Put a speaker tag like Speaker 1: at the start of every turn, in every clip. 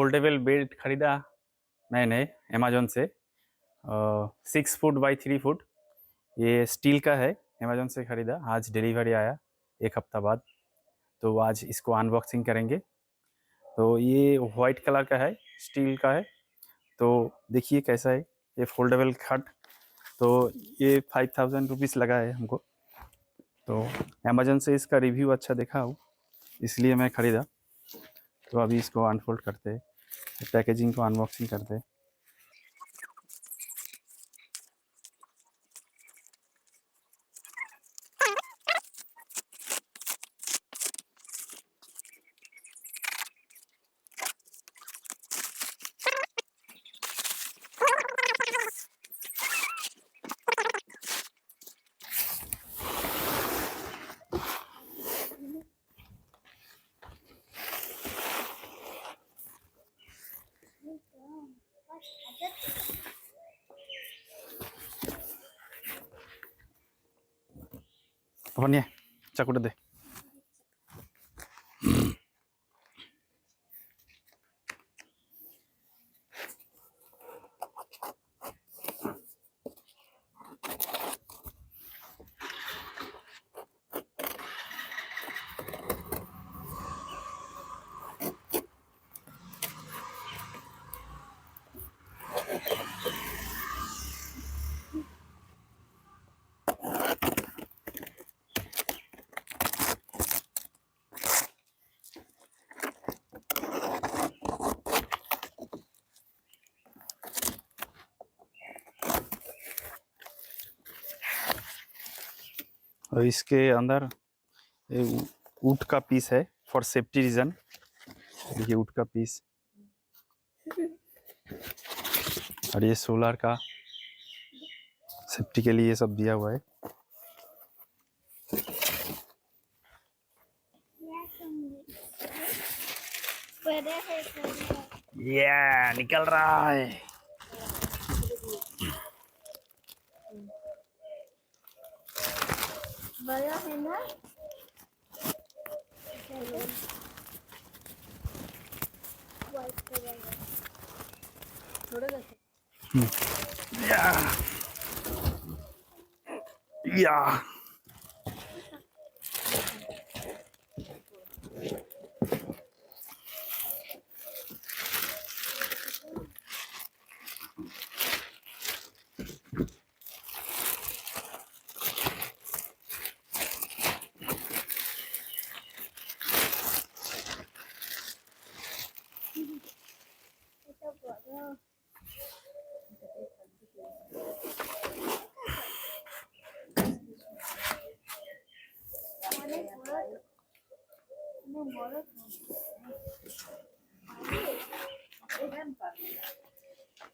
Speaker 1: Foldable bed खरीदा मैंने Amazon से। 6 फुट बाई 3 फुट, ये स्टील का है। अमेजोन से ख़रीदा, आज डिलीवरी आया 1 हफ्ता बाद। तो आज इसको अनबॉक्सिंग करेंगे। तो ये वाइट कलर का है, स्टील का है। तो देखिए कैसा है ये फोल्डेबल खट। तो ये 5000 रुपीज़ लगा है हमको। तो अमेजोन से इसका रिव्यू अच्छा देखा हूँ, इसलिए मैं ख़रीदा। तो अभी इसको अनफोल्ड करते हैं, पैकेजिंग को अनबॉक्सिंग करते हैं। अपन ये चाकूटा दे। और इसके अंदर वुड का पीस है फॉर सेफ्टी रीजन। देखिए वुड का पीस, और ये सोलर का सेफ्टी के लिए ये सब दिया हुआ है। ये निकल रहा है।
Speaker 2: बड़ा है ना? वाइट कलर का थोड़ा
Speaker 1: या या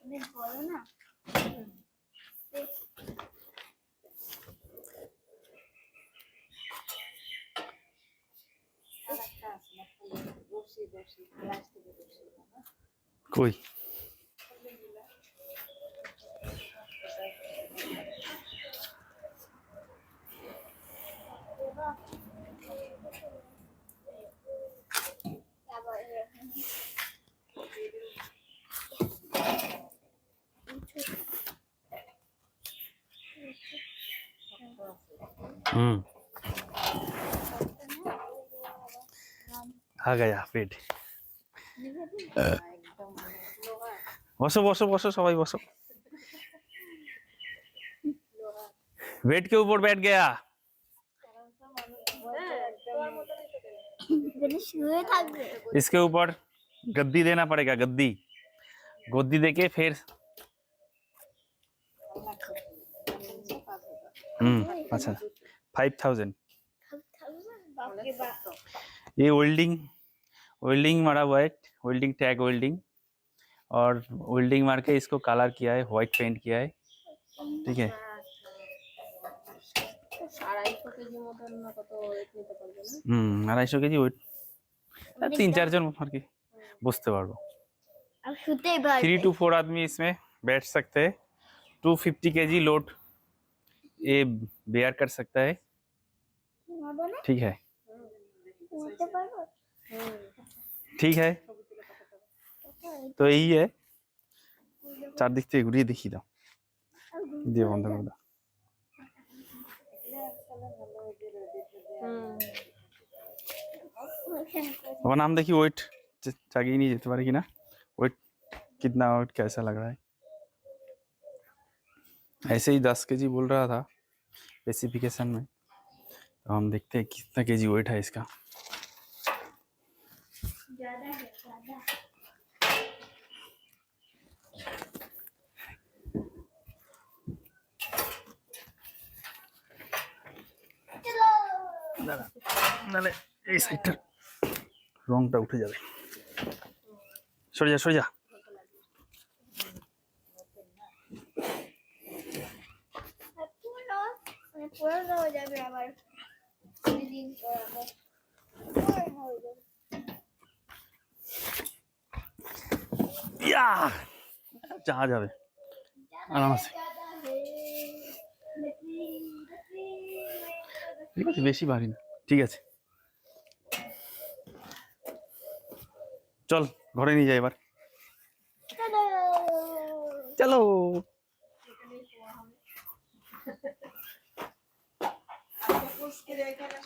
Speaker 2: অনেক বড় না?
Speaker 1: कोई आ गया पेट। बसो बसो बसो सबाई बसो। बेड के ऊपर बैठ गया। इसके ऊपर गद्दी देना पड़ेगा, गद्दी गोदी देके फिर। अच्छा 5000। ये वेल्डिंग मारा हुआ है, वेल्डिंग टैग वेल्डिंग, और वेल्डिंग मार के इसको कलर किया है, व्हाइट पेंट किया है। ठीक है।
Speaker 2: 250 কেজি মতন না কত ওয়েট নিতে পারবে না?
Speaker 1: 250 কেজি ওয়েট, 3-4 জন আর কি বসতে পারবো।
Speaker 2: अब শুতেই পারবে।
Speaker 1: 3 to 4 आदमी इसमें बैठ सकते हैं। 250 केजी लोड ये बेयर कर सकता है। ठीक है, ठीक है। তো এই চারদিক থেকে ঘুরিয়ে দেখিয়ে দাও, দিয়ে বন্ধ করে দাও। अब नाम देखिए, वेट जागिए नहीं जेते पारे कि ना, वेट कितना, वेट कैसा लग रहा है। ऐसे ही 10 केजी बोल रहा था स्पेसिफिकेशन में, तो हम देखते हैं कितना केजी वेट है इसका।
Speaker 2: ज्यादा है ज्यादा।
Speaker 1: নালে এই সাইডটা রংটা উঠে যাবে, সরে যা সরে যা।
Speaker 2: পুরো হয়ে যাবে আবার দিন পর আবার হয়ে যাবে।
Speaker 1: ইয়া যা যাবে আরামসে, ঠিক আছে, বেশি ভারী না, ঠিক আছে। চল ঘরে নিয়ে যাই এবার, চলো।
Speaker 2: उसके देखा ना